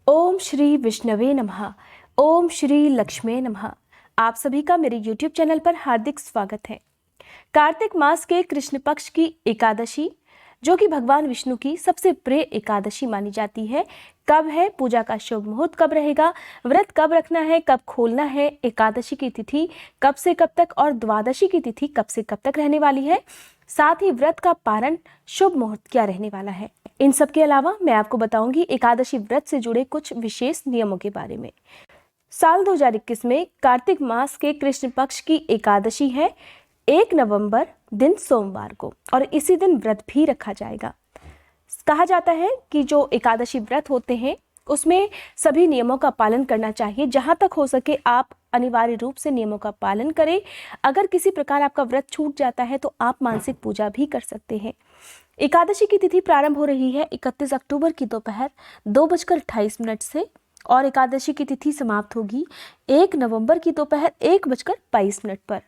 ओम श्री विष्णवे नमः। ओम श्री लक्ष्मी नमः। आप सभी का मेरे YouTube चैनल पर हार्दिक स्वागत है। कार्तिक मास के कृष्ण पक्ष की एकादशी, जो कि भगवान विष्णु की सबसे प्रिय एकादशी मानी जाती है, कब है, पूजा का शुभ मुहूर्त कब रहेगा, व्रत कब रखना है, कब खोलना है, एकादशी की तिथि कब से कब तक और द्वादशी की तिथि कब से कब तक रहने वाली है, साथ ही व्रत का पारण शुभ मुहूर्त क्या रहने वाला है, इन सब के अलावा मैं आपको बताऊंगी एकादशी व्रत से जुड़े कुछ विशेष नियमों के बारे में। साल 2021 में कार्तिक मास के कृष्ण पक्ष की एकादशी है 1 नवंबर दिन सोमवार को, और इसी दिन व्रत भी रखा जाएगा। कहा जाता है कि जो एकादशी व्रत होते हैं उसमें सभी नियमों का पालन करना चाहिए। जहां तक हो सके आप अनिवार्य रूप से नियमों का पालन करें। अगर किसी प्रकार आपका व्रत छूट जाता है तो आप मानसिक पूजा भी कर सकते हैं। एकादशी की तिथि प्रारंभ हो रही है 31 अक्टूबर की दोपहर 2:28 से, और एकादशी की तिथि समाप्त होगी 1 नवंबर की दोपहर 1:22 पर।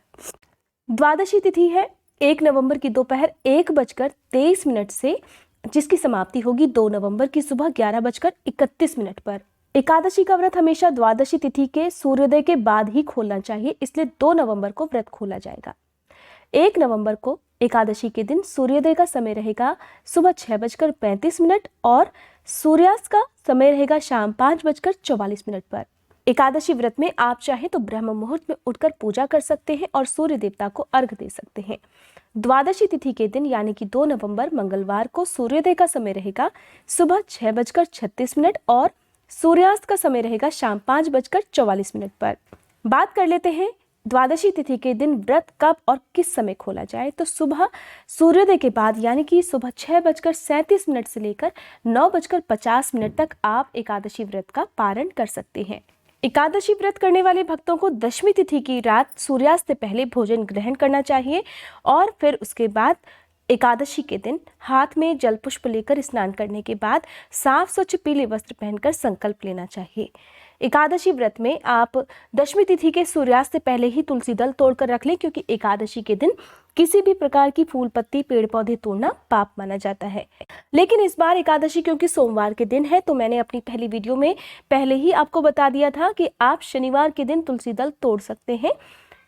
द्वादशी तिथि है 1 नवंबर की दोपहर 1:23 से, जिसकी समाप्ति होगी 2 नवंबर की सुबह 11:31 पर। एकादशी का व्रत हमेशा द्वादशी तिथि के सूर्योदय के बाद ही खोलना चाहिए, इसलिए 2 नवंबर को व्रत खोला जाएगा। 1 नवंबर को एकादशी के दिन सूर्योदय का समय रहेगा सुबह 6:35 और सूर्यास्त का समय रहेगा शाम 5:44 पर। एकादशी व्रत में आप चाहे तो ब्रह्म मुहूर्त में उठकर पूजा कर सकते हैं और सूर्य देवता को अर्घ दे सकते हैं। द्वादशी तिथि के दिन यानी कि 2 नवंबर मंगलवार को सूर्योदय का समय रहेगा सुबह 6:36 और सूर्यास्त का समय रहेगा शाम 5:44 पर। बात कर लेते हैं द्वादशी तिथि के दिन व्रत कब और किस समय खोला जाए। तो सुबह सूर्योदय के बाद यानी कि सुबह 6:37 से लेकर 9:50 तक आप एकादशी व्रत का पारण कर सकते हैं। एकादशी व्रत करने वाले भक्तों को दशमी तिथि की रात सूर्यास्त से पहले भोजन ग्रहण करना चाहिए और फिर उसके बाद एकादशी के दिन हाथ में जल पुष्प लेकर स्नान करने के बाद साफ स्वच्छ पीले वस्त्र पहनकर संकल्प लेना चाहिए। एकादशी व्रत में आप दशमी तिथि के सूर्यास्त से पहले ही तुलसी दल तोड़कर रख लें, क्योंकि एकादशी के दिन किसी भी प्रकार की फूल पत्ती पेड़ पौधे तोड़ना पाप माना जाता है। लेकिन इस बार एकादशी क्योंकि सोमवार के दिन है, तो मैंने अपनी पहली वीडियो में पहले ही आपको बता दिया था कि आप शनिवार के दिन तुलसी दल तोड़ सकते हैं,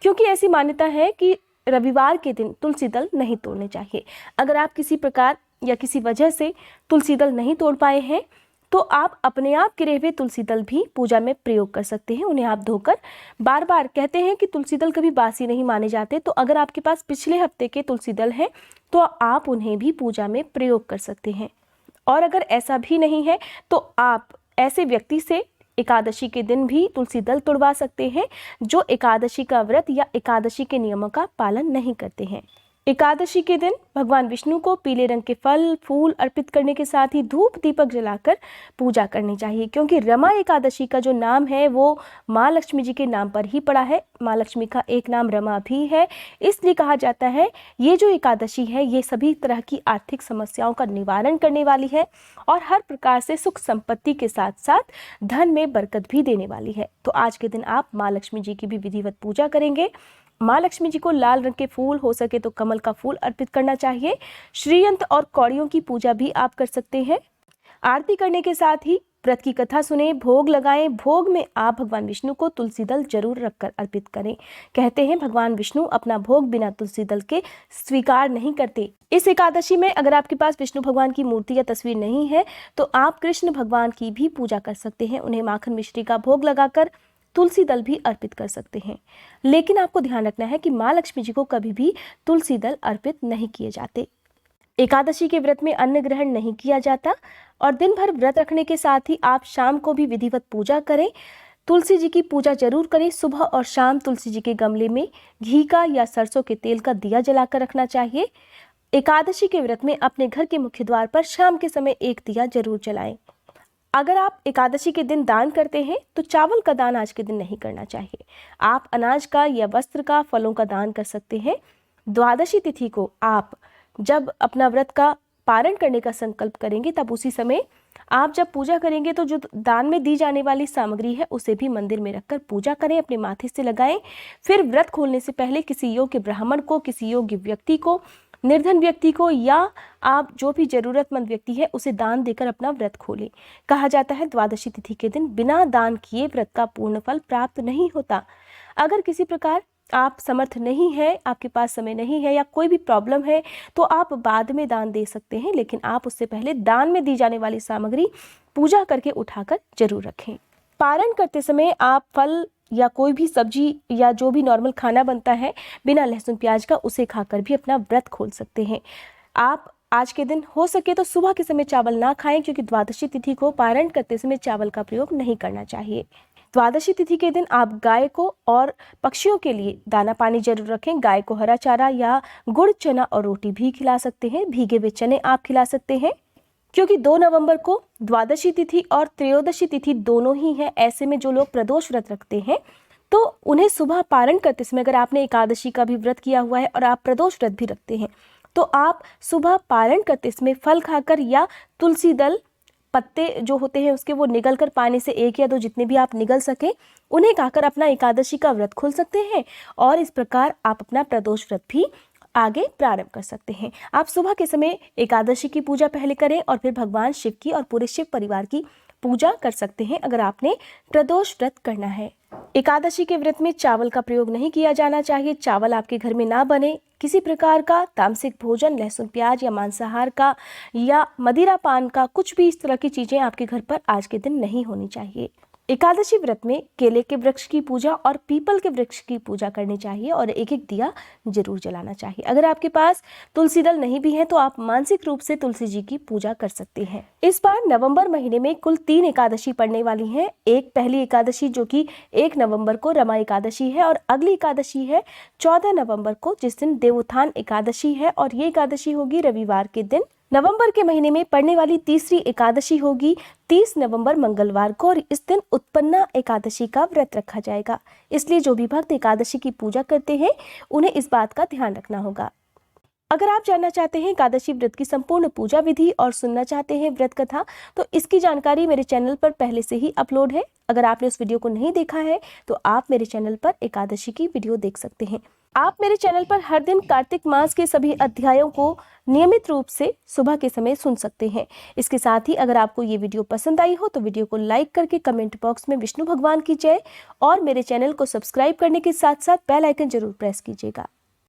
क्योंकि ऐसी मान्यता है कि रविवार के दिन तुलसी दल नहीं तोड़ने चाहिए। अगर आप किसी प्रकार या किसी वजह से तुलसी दल नहीं तोड़ पाए हैं तो आप अपने आप गिरे हुए तुलसी दल भी पूजा में प्रयोग कर सकते हैं। उन्हें आप धोकर बार बार, कहते हैं कि तुलसी दल कभी बासी नहीं माने जाते, तो अगर आपके पास पिछले हफ्ते के तुलसी दल हैं तो आप उन्हें भी पूजा में प्रयोग कर सकते हैं। और अगर ऐसा भी नहीं है तो आप ऐसे व्यक्ति से एकादशी के दिन भी तुलसी दल तोड़वा सकते हैं जो एकादशी का व्रत या एकादशी के नियमों का पालन नहीं करते हैं। एकादशी के दिन भगवान विष्णु को पीले रंग के फल फूल अर्पित करने के साथ ही धूप दीपक जलाकर पूजा करनी चाहिए, क्योंकि रमा एकादशी का जो नाम है वो माँ लक्ष्मी जी के नाम पर ही पड़ा है। माँ लक्ष्मी का एक नाम रमा भी है, इसलिए कहा जाता है ये जो एकादशी है ये सभी तरह की आर्थिक समस्याओं का निवारण करने वाली है और हर प्रकार से सुख संपत्ति के साथ साथ धन में बरकत भी देने वाली है। तो आज के दिन आप माँ लक्ष्मी जी की भी विधिवत पूजा करेंगे। माँ लक्ष्मी जी को लाल रंग के फूल, हो सके तो कमल का फूल अर्पित करना चाहिए। श्रीयंत्र और कौड़ियों की पूजा भी आप कर सकते हैं। आरती करने के साथ ही व्रत की कथा सुने, भोग लगाएं। भोग में आप भगवान विष्णु को तुलसी दल जरूर रखकर अर्पित करें। कहते हैं भगवान विष्णु अपना भोग बिना तुलसी दल के स्वीकार नहीं करते। इस एकादशी में अगर आपके पास विष्णु भगवान की मूर्ति या तस्वीर नहीं है तो आप कृष्ण भगवान की भी पूजा कर सकते हैं। उन्हें माखन मिश्री का भोग लगाकर तुलसी दल भी अर्पित कर सकते हैं। लेकिन आपको ध्यान रखना है कि माँ लक्ष्मी जी को कभी भी तुलसी दल अर्पित नहीं किए जाते। एकादशी के व्रत में अन्न ग्रहण नहीं किया जाता और दिन भर व्रत रखने के साथ ही आप शाम को भी विधिवत पूजा करें। तुलसी जी की पूजा जरूर करें। सुबह और शाम तुलसी जी के गमले में घी का या सरसों के तेल का दिया जलाकर रखना चाहिए। एकादशी के व्रत में अपने घर के मुख्य द्वार पर शाम के समय एक दिया जरूर जलाएं। अगर आप एकादशी के दिन दान करते हैं तो चावल का दान आज के दिन नहीं करना चाहिए। आप अनाज का या वस्त्र का, फलों का दान कर सकते हैं। द्वादशी तिथि को आप जब अपना व्रत का पारण करने का संकल्प करेंगे तब उसी समय आप जब पूजा करेंगे तो जो दान में दी जाने वाली सामग्री है उसे भी मंदिर में रखकर पूजा करें, अपने माथे से लगाएं। फिर व्रत खोलने से पहले किसी योग्य ब्राह्मण को, किसी योग्य व्यक्ति को निर्धन व्यक्ति को या आप जो भी जरूरतमंद व्यक्ति है उसे दान देकर अपना व्रत खोलें। कहा जाता है द्वादशी तिथि के दिन बिना दान किए व्रत का पूर्ण फल प्राप्त नहीं होता। अगर किसी प्रकार आप समर्थ नहीं है, आपके पास समय नहीं है या कोई भी प्रॉब्लम है तो आप बाद में दान दे सकते हैं, लेकिन आप उससे पहले दान में दी जाने वाली सामग्री पूजा करके उठाकर जरूर रखें। पारण करते समय आप फल या कोई भी सब्जी या जो भी नॉर्मल खाना बनता है बिना लहसुन प्याज का, उसे खाकर भी अपना व्रत खोल सकते हैं। आप आज के दिन हो सके तो सुबह के समय चावल ना खाएं, क्योंकि द्वादशी तिथि को पारण करते समय चावल का प्रयोग नहीं करना चाहिए। द्वादशी तिथि के दिन आप गाय को और पक्षियों के लिए दाना पानी जरूर रखें। गाय को हरा चारा या गुड़, चना और रोटी भी खिला सकते हैं। भीगे हुए चने आप खिला सकते हैं, क्योंकि 2 नवंबर को द्वादशी तिथि और त्रयोदशी तिथि दोनों ही है। ऐसे में जो लोग प्रदोष व्रत रखते हैं तो उन्हें सुबह पारण करते समय, अगर आपने एकादशी का भी व्रत किया हुआ है और आप प्रदोष व्रत भी रखते हैं, तो आप सुबह पारण करते समय फल खाकर या तुलसी दल पत्ते जो होते हैं उसके वो निगल कर, पानी से 1 या 2 जितने भी आप निगल सकें उन्हें खाकर अपना एकादशी का व्रत खोल सकते हैं। और इस प्रकार आप अपना प्रदोष व्रत भी आगे प्रारंभ कर सकते हैं। आप सुबह के समय एकादशी की पूजा पहले करें और फिर भगवान शिव की और पूरे शिव परिवार की पूजा कर सकते हैं अगर आपने प्रदोष व्रत करना है। एकादशी के व्रत में चावल का प्रयोग नहीं किया जाना चाहिए। चावल आपके घर में ना बने। किसी प्रकार का तामसिक भोजन, लहसुन प्याज या मांसाहार का या मदिरा पान का, कुछ भी इस तरह की चीजें आपके घर पर आज के दिन नहीं होनी चाहिए। एकादशी व्रत में केले के वृक्ष की पूजा और पीपल के वृक्ष की पूजा करनी चाहिए और एक एक दिया जरूर जलाना चाहिए। अगर आपके पास तुलसी दल नहीं भी है तो आप मानसिक रूप से तुलसी जी की पूजा कर सकते हैं। इस बार नवंबर महीने में कुल 3 एकादशी पड़ने वाली हैं। एक पहली एकादशी जो कि 1 नवंबर को रमा एकादशी है और अगली एकादशी है 14 नवंबर को, जिस दिन देवोत्थान एकादशी है और ये एकादशी होगी रविवार के दिन। नवंबर के महीने में पड़ने वाली तीसरी एकादशी होगी 30 नवंबर मंगलवार को और इस दिन उत्पन्ना एकादशी का व्रत रखा जाएगा। इसलिए जो भी भक्त एकादशी की पूजा करते हैं उन्हें इस बात का ध्यान रखना होगा। अगर आप जानना चाहते हैं एकादशी व्रत की संपूर्ण पूजा विधि और सुनना चाहते हैं व्रत कथा, तो इसकी जानकारी मेरे चैनल पर पहले से ही अपलोड है। अगर आपने उस वीडियो को नहीं देखा है तो आप मेरे चैनल पर एकादशी की वीडियो देख सकते हैं। आप मेरे चैनल पर हर दिन कार्तिक मास के सभी अध्यायों को नियमित रूप से सुबह के समय सुन सकते हैं। इसके साथ ही अगर आपको ये वीडियो पसंद आई हो तो वीडियो को लाइक करके कमेंट बॉक्स में विष्णु भगवान की जय और मेरे चैनल को सब्सक्राइब करने के साथ साथ बेल आइकन जरूर प्रेस कीजिएगा।